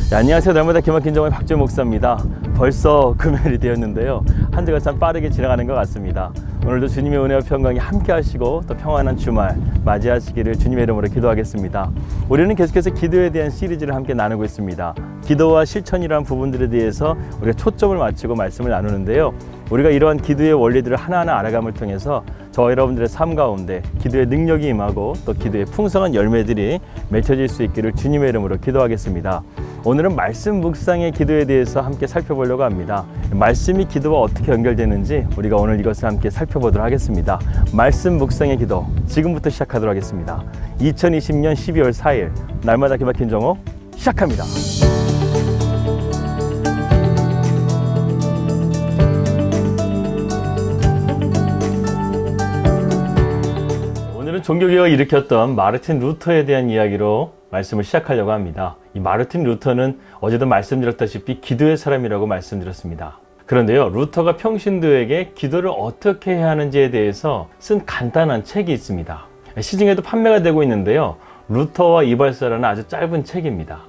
안녕하세요. 날마다 기막힌 정의 박주영 목사입니다. 벌써 금요일이 되었는데요. 한 주가 참 빠르게 지나가는 것 같습니다. 오늘도 주님의 은혜와 평강이 함께 하시고 또 평안한 주말 맞이하시기를 주님의 이름으로 기도하겠습니다. 우리는 계속해서 기도에 대한 시리즈를 함께 나누고 있습니다. 기도와 실천이라는 부분들에 대해서 우리가 초점을 맞추고 말씀을 나누는데요. 우리가 이러한 기도의 원리들을 하나하나 알아감을 통해서 저와 여러분들의 삶 가운데 기도의 능력이 임하고 또 기도의 풍성한 열매들이 맺혀질 수 있기를 주님의 이름으로 기도하겠습니다. 오늘은 말씀 묵상의 기도에 대해서 함께 살펴보려고 합니다. 말씀이 기도와 어떻게 연결되는지 우리가 오늘 이것을 함께 살펴보도록 하겠습니다. 말씀 묵상의 기도 지금부터 시작하도록 하겠습니다. 2020년 12월 4일 날마다 기막힌 정오 시작합니다. 오늘은 종교개혁을 일으켰던 마르틴 루터에 대한 이야기로 말씀을 시작하려고 합니다. 이 마르틴 루터는 어제도 말씀드렸다시피 기도의 사람이라고 말씀드렸습니다. 그런데요, 루터가 평신도에게 기도를 어떻게 해야 하는지에 대해서 쓴 간단한 책이 있습니다. 시중에도 판매가 되고 있는데요, 루터와 이발사라는 아주 짧은 책입니다.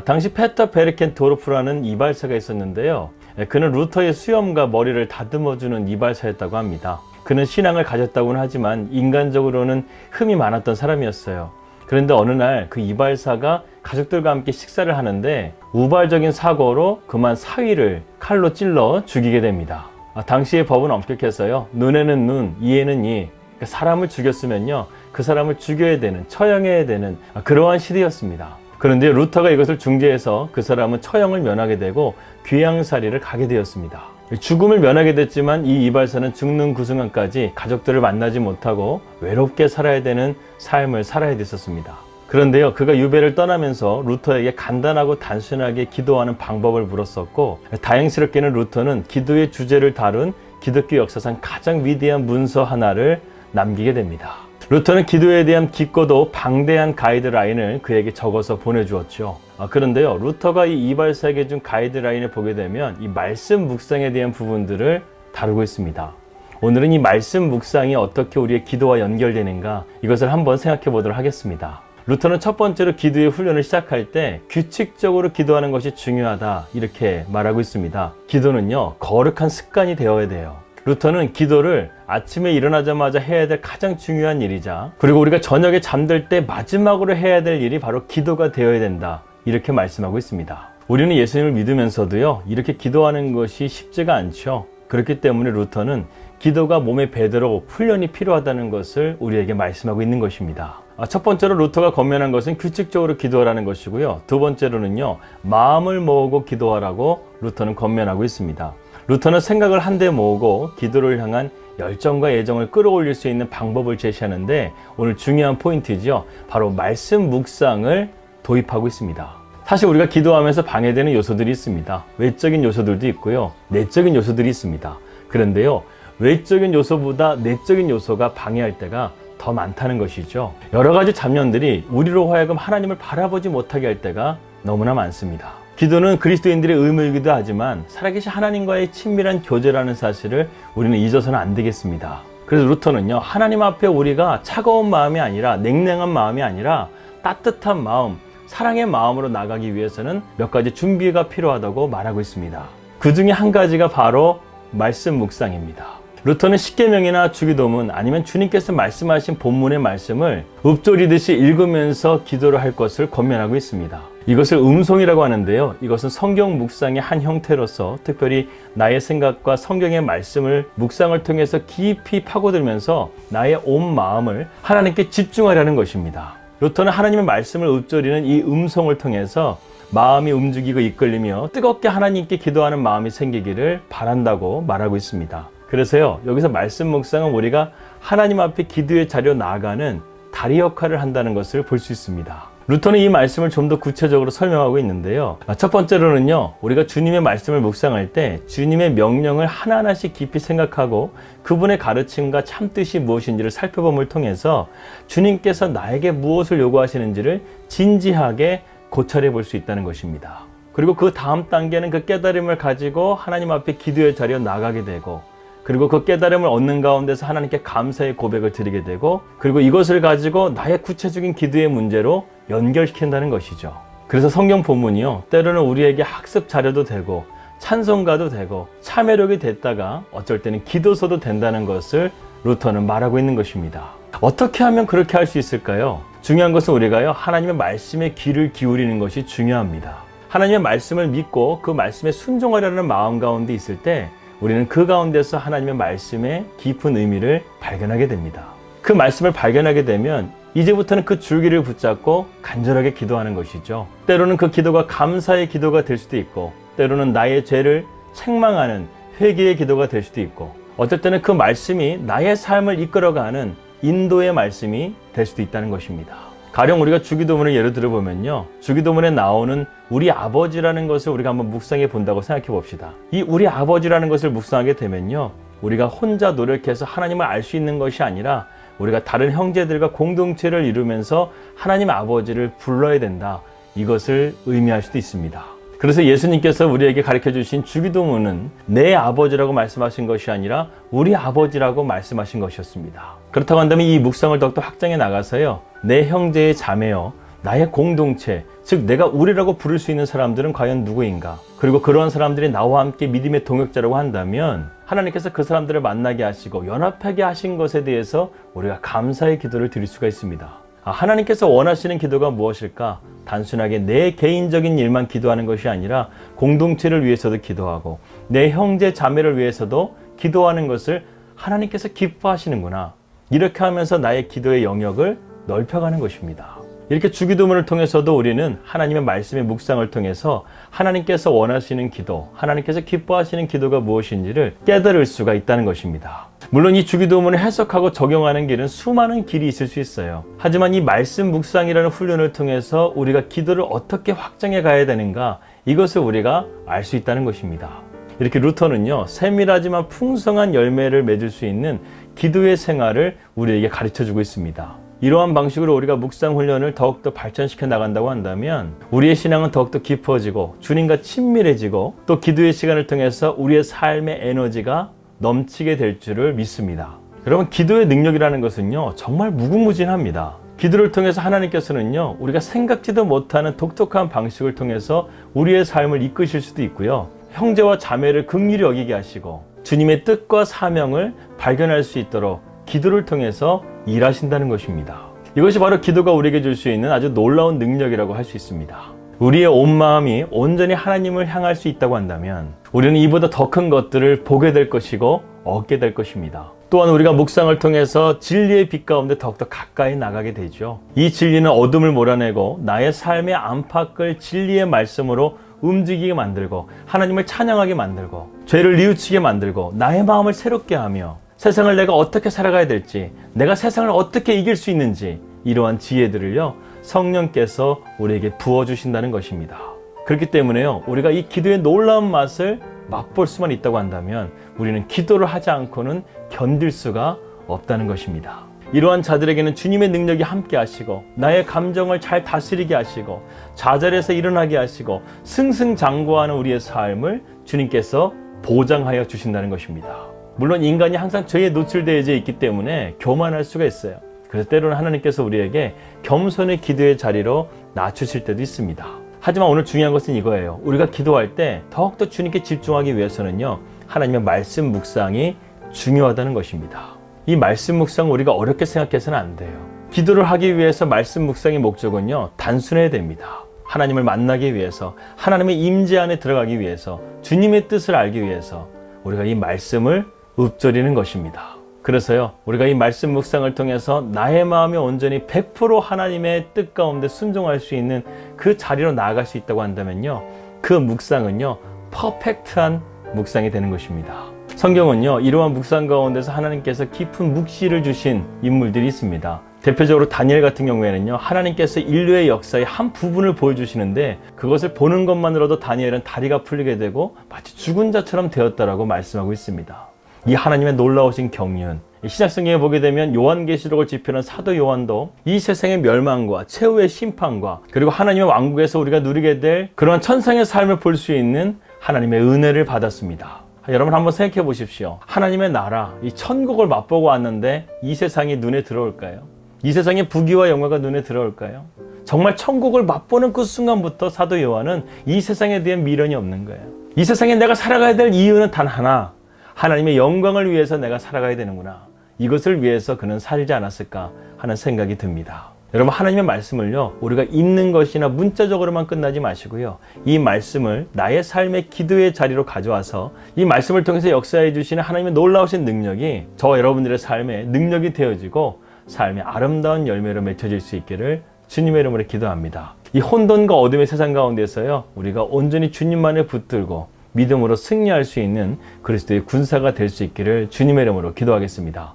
당시 페터 베르켄도르프라는 이발사가 있었는데요, 그는 루터의 수염과 머리를 다듬어주는 이발사였다고 합니다. 그는 신앙을 가졌다고는 하지만 인간적으로는 흠이 많았던 사람이었어요. 그런데 어느 날 그 이발사가 가족들과 함께 식사를 하는데 우발적인 사고로 그만 사위를 칼로 찔러 죽이게 됩니다. 당시의 법은 엄격해서요, 눈에는 눈, 이에는 이, 사람을 죽였으면요 그 사람을 죽여야 되는, 처형해야 되는 그러한 시대였습니다. 그런데 루터가 이것을 중재해서 그 사람은 처형을 면하게 되고 귀양살이를 가게 되었습니다. 죽음을 면하게 됐지만 이 이발사는 죽는 그 순간까지 가족들을 만나지 못하고 외롭게 살아야 되는 삶을 살아야 됐었습니다. 그런데요, 그가 유배를 떠나면서 루터에게 간단하고 단순하게 기도하는 방법을 물었었고, 다행스럽게는 루터는 기도의 주제를 다룬 기독교 역사상 가장 위대한 문서 하나를 남기게 됩니다. 루터는 기도에 대한 깊고도 방대한 가이드라인을 그에게 적어서 보내주었죠. 그런데요, 루터가 이 이발사에게 준 가이드라인을 보게 되면 이 말씀 묵상에 대한 부분들을 다루고 있습니다. 오늘은 이 말씀 묵상이 어떻게 우리의 기도와 연결되는가, 이것을 한번 생각해 보도록 하겠습니다. 루터는 첫 번째로 기도의 훈련을 시작할 때 규칙적으로 기도하는 것이 중요하다, 이렇게 말하고 있습니다. 기도는요, 거룩한 습관이 되어야 돼요. 루터는 기도를 아침에 일어나자마자 해야 될 가장 중요한 일이자, 그리고 우리가 저녁에 잠들 때 마지막으로 해야 될 일이 바로 기도가 되어야 된다, 이렇게 말씀하고 있습니다. 우리는 예수님을 믿으면서도요, 이렇게 기도하는 것이 쉽지가 않죠. 그렇기 때문에 루터는 기도가 몸에 배도록 훈련이 필요하다는 것을 우리에게 말씀하고 있는 것입니다. 첫 번째로 루터가 권면한 것은 규칙적으로 기도하라는 것이고요, 두 번째로는요, 마음을 모으고 기도하라고 루터는 권면하고 있습니다. 루터는 생각을 한데 모으고 기도를 향한 열정과 애정을 끌어올릴 수 있는 방법을 제시하는데, 오늘 중요한 포인트죠. 바로 말씀 묵상을 도입하고 있습니다. 사실 우리가 기도하면서 방해되는 요소들이 있습니다. 외적인 요소들도 있고요, 내적인 요소들이 있습니다. 그런데요, 외적인 요소보다 내적인 요소가 방해할 때가 더 많다는 것이죠. 여러 가지 잡념들이 우리로 하여금 하나님을 바라보지 못하게 할 때가 너무나 많습니다. 기도는 그리스도인들의 의무이기도 하지만 살아계신 하나님과의 친밀한 교제라는 사실을 우리는 잊어서는 안 되겠습니다. 그래서 루터는요, 하나님 앞에 우리가 차가운 마음이 아니라, 냉랭한 마음이 아니라 따뜻한 마음, 사랑의 마음으로 나가기 위해서는 몇 가지 준비가 필요하다고 말하고 있습니다. 그 중에 한 가지가 바로 말씀 묵상입니다. 루터는 십계명이나 주기도문, 아니면 주님께서 말씀하신 본문의 말씀을 읊조리듯이 읽으면서 기도를 할 것을 권면하고 있습니다. 이것을 음송이라고 하는데요, 이것은 성경 묵상의 한 형태로서 특별히 나의 생각과 성경의 말씀을 묵상을 통해서 깊이 파고들면서 나의 온 마음을 하나님께 집중하려는 것입니다. 루터는 하나님의 말씀을 읊조리는 이 음성을 통해서 마음이 움직이고 이끌리며 뜨겁게 하나님께 기도하는 마음이 생기기를 바란다고 말하고 있습니다. 그래서요, 여기서 말씀 묵상은 우리가 하나님 앞에 기도의 자리로 나아가는 다리 역할을 한다는 것을 볼 수 있습니다. 루터는 이 말씀을 좀 더 구체적으로 설명하고 있는데요, 첫 번째로는요, 우리가 주님의 말씀을 묵상할 때 주님의 명령을 하나하나씩 깊이 생각하고 그분의 가르침과 참뜻이 무엇인지를 살펴봄을 통해서 주님께서 나에게 무엇을 요구하시는지를 진지하게 고찰해 볼 수 있다는 것입니다. 그리고 그 다음 단계는 그 깨달음을 가지고 하나님 앞에 기도의 자리로 나가게 되고, 그리고 그 깨달음을 얻는 가운데서 하나님께 감사의 고백을 드리게 되고, 그리고 이것을 가지고 나의 구체적인 기도의 문제로 연결시킨다는 것이죠. 그래서 성경 본문이요, 때로는 우리에게 학습 자료도 되고 찬송가도 되고 참회력이 됐다가 어쩔 때는 기도서도 된다는 것을 루터는 말하고 있는 것입니다. 어떻게 하면 그렇게 할 수 있을까요? 중요한 것은 우리가요, 하나님의 말씀에 귀를 기울이는 것이 중요합니다. 하나님의 말씀을 믿고 그 말씀에 순종하려는 마음 가운데 있을 때 우리는 그 가운데서 하나님의 말씀의 깊은 의미를 발견하게 됩니다. 그 말씀을 발견하게 되면 이제부터는 그 줄기를 붙잡고 간절하게 기도하는 것이죠. 때로는 그 기도가 감사의 기도가 될 수도 있고, 때로는 나의 죄를 책망하는 회개의 기도가 될 수도 있고, 어떨 때는 그 말씀이 나의 삶을 이끌어가는 인도의 말씀이 될 수도 있다는 것입니다. 가령 우리가 주기도문을 예로 들어보면요, 주기도문에 나오는 우리 아버지라는 것을 우리가 한번 묵상해 본다고 생각해 봅시다. 이 우리 아버지라는 것을 묵상하게 되면요, 우리가 혼자 노력해서 하나님을 알 수 있는 것이 아니라 우리가 다른 형제들과 공동체를 이루면서 하나님 아버지를 불러야 된다, 이것을 의미할 수도 있습니다. 그래서 예수님께서 우리에게 가르쳐 주신 주기도문은 내 아버지라고 말씀하신 것이 아니라 우리 아버지라고 말씀하신 것이었습니다. 그렇다고 한다면 이 묵상을 더욱더 확장해 나가서요, 내 형제의 자매여, 나의 공동체, 즉 내가 우리라고 부를 수 있는 사람들은 과연 누구인가? 그리고 그러한 사람들이 나와 함께 믿음의 동역자라고 한다면 하나님께서 그 사람들을 만나게 하시고 연합하게 하신 것에 대해서 우리가 감사의 기도를 드릴 수가 있습니다. 하나님께서 원하시는 기도가 무엇일까? 단순하게 내 개인적인 일만 기도하는 것이 아니라 공동체를 위해서도 기도하고 내 형제 자매를 위해서도 기도하는 것을 하나님께서 기뻐하시는구나, 이렇게 하면서 나의 기도의 영역을 넓혀가는 것입니다. 이렇게 주기도문을 통해서도 우리는 하나님의 말씀의 묵상을 통해서 하나님께서 원하시는 기도, 하나님께서 기뻐하시는 기도가 무엇인지를 깨달을 수가 있다는 것입니다. 물론 이 주기도문을 해석하고 적용하는 길은 수많은 길이 있을 수 있어요. 하지만 이 말씀 묵상이라는 훈련을 통해서 우리가 기도를 어떻게 확장해 가야 되는가, 이것을 우리가 알 수 있다는 것입니다. 이렇게 루터는요, 세밀하지만 풍성한 열매를 맺을 수 있는 기도의 생활을 우리에게 가르쳐주고 있습니다. 이러한 방식으로 우리가 묵상 훈련을 더욱더 발전시켜 나간다고 한다면 우리의 신앙은 더욱더 깊어지고 주님과 친밀해지고 또 기도의 시간을 통해서 우리의 삶의 에너지가 넘치게 될 줄을 믿습니다. 여러분, 기도의 능력이라는 것은요, 정말 무궁무진합니다. 기도를 통해서 하나님께서는요, 우리가 생각지도 못하는 독특한 방식을 통해서 우리의 삶을 이끄실 수도 있고요, 형제와 자매를 긍휼히 여기게 하시고 주님의 뜻과 사명을 발견할 수 있도록 기도를 통해서 일하신다는 것입니다. 이것이 바로 기도가 우리에게 줄 수 있는 아주 놀라운 능력이라고 할 수 있습니다. 우리의 온 마음이 온전히 하나님을 향할 수 있다고 한다면 우리는 이보다 더 큰 것들을 보게 될 것이고 얻게 될 것입니다. 또한 우리가 묵상을 통해서 진리의 빛 가운데 더욱더 가까이 나가게 되죠. 이 진리는 어둠을 몰아내고 나의 삶의 안팎을 진리의 말씀으로 움직이게 만들고 하나님을 찬양하게 만들고 죄를 뉘우치게 만들고 나의 마음을 새롭게 하며 세상을 내가 어떻게 살아가야 될지, 내가 세상을 어떻게 이길 수 있는지, 이러한 지혜들을요, 성령께서 우리에게 부어주신다는 것입니다. 그렇기 때문에요, 우리가 이 기도의 놀라운 맛을 맛볼 수만 있다고 한다면 우리는 기도를 하지 않고는 견딜 수가 없다는 것입니다. 이러한 자들에게는 주님의 능력이 함께 하시고 나의 감정을 잘 다스리게 하시고 좌절에서 일어나게 하시고 승승장구하는 우리의 삶을 주님께서 보장하여 주신다는 것입니다. 물론 인간이 항상 죄에 노출되어져 있기 때문에 교만할 수가 있어요. 그래서 때로는 하나님께서 우리에게 겸손의 기도의 자리로 낮추실 때도 있습니다. 하지만 오늘 중요한 것은 이거예요. 우리가 기도할 때 더욱더 주님께 집중하기 위해서는요, 하나님의 말씀 묵상이 중요하다는 것입니다. 이 말씀 묵상을 우리가 어렵게 생각해서는 안 돼요. 기도를 하기 위해서 말씀 묵상의 목적은요, 단순해야 됩니다. 하나님을 만나기 위해서, 하나님의 임재 안에 들어가기 위해서, 주님의 뜻을 알기 위해서 우리가 이 말씀을 읊조리는 것입니다. 그래서요, 우리가 이 말씀 묵상을 통해서 나의 마음이 온전히 100% 하나님의 뜻 가운데 순종할 수 있는 그 자리로 나아갈 수 있다고 한다면요, 그 묵상은요, 퍼펙트한 묵상이 되는 것입니다. 성경은요, 이러한 묵상 가운데서 하나님께서 깊은 묵시를 주신 인물들이 있습니다. 대표적으로 다니엘 같은 경우에는요, 하나님께서 인류의 역사의 한 부분을 보여주시는데 그것을 보는 것만으로도 다니엘은 다리가 풀리게 되고 마치 죽은 자처럼 되었다라고 말씀하고 있습니다. 이 하나님의 놀라우신 경륜, 신약성경에 보게 되면 요한계시록을 집필한 사도 요한도 이 세상의 멸망과 최후의 심판과 그리고 하나님의 왕국에서 우리가 누리게 될 그러한 천상의 삶을 볼 수 있는 하나님의 은혜를 받았습니다. 여러분 한번 생각해 보십시오. 하나님의 나라, 이 천국을 맛보고 왔는데 이 세상이 눈에 들어올까요? 이 세상의 부귀와 영화가 눈에 들어올까요? 정말 천국을 맛보는 그 순간부터 사도 요한은 이 세상에 대한 미련이 없는 거예요. 이 세상에 내가 살아가야 될 이유는 단 하나, 하나님의 영광을 위해서 내가 살아가야 되는구나. 이것을 위해서 그는 살지 않았을까 하는 생각이 듭니다. 여러분, 하나님의 말씀을요, 우리가 읽는 것이나 문자적으로만 끝나지 마시고요, 이 말씀을 나의 삶의 기도의 자리로 가져와서 이 말씀을 통해서 역사해 주시는 하나님의 놀라우신 능력이 저와 여러분들의 삶에 능력이 되어지고 삶의 아름다운 열매로 맺혀질 수 있기를 주님의 이름으로 기도합니다. 이 혼돈과 어둠의 세상 가운데서요, 우리가 온전히 주님만을 붙들고 믿음으로 승리할 수 있는 그리스도의 군사가 될 수 있기를 주님의 이름으로 기도하겠습니다.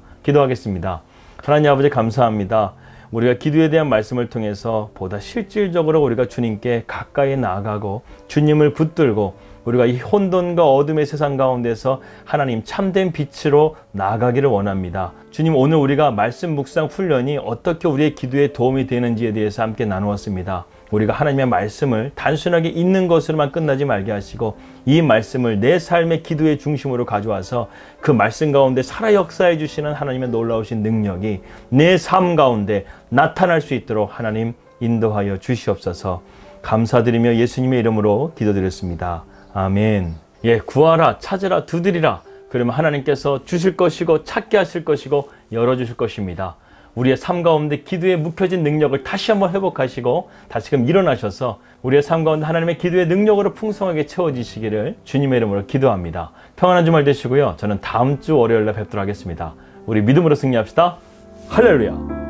하나님 아버지, 감사합니다. 우리가 기도에 대한 말씀을 통해서 보다 실질적으로 우리가 주님께 가까이 나아가고 주님을 붙들고 우리가 이 혼돈과 어둠의 세상 가운데서 하나님 참된 빛으로 나아가기를 원합니다. 주님, 오늘 우리가 말씀 묵상 훈련이 어떻게 우리의 기도에 도움이 되는지에 대해서 함께 나누었습니다. 우리가 하나님의 말씀을 단순하게 읽는 것으로만 끝나지 말게 하시고 이 말씀을 내 삶의 기도의 중심으로 가져와서 그 말씀 가운데 살아 역사해 주시는 하나님의 놀라우신 능력이 내 삶 가운데 나타날 수 있도록 하나님 인도하여 주시옵소서. 감사드리며 예수님의 이름으로 기도드렸습니다. 아멘. 구하라, 찾으라, 두드리라. 그러면 하나님께서 주실 것이고 찾게 하실 것이고 열어주실 것입니다. 우리의 삶 가운데 기도에 묵혀진 능력을 다시 한번 회복하시고 다시금 일어나셔서 우리의 삶 가운데 하나님의 기도의 능력으로 풍성하게 채워지시기를 주님의 이름으로 기도합니다. 평안한 주말 되시고요. 저는 다음 주 월요일에 뵙도록 하겠습니다. 우리 믿음으로 승리합시다. 할렐루야.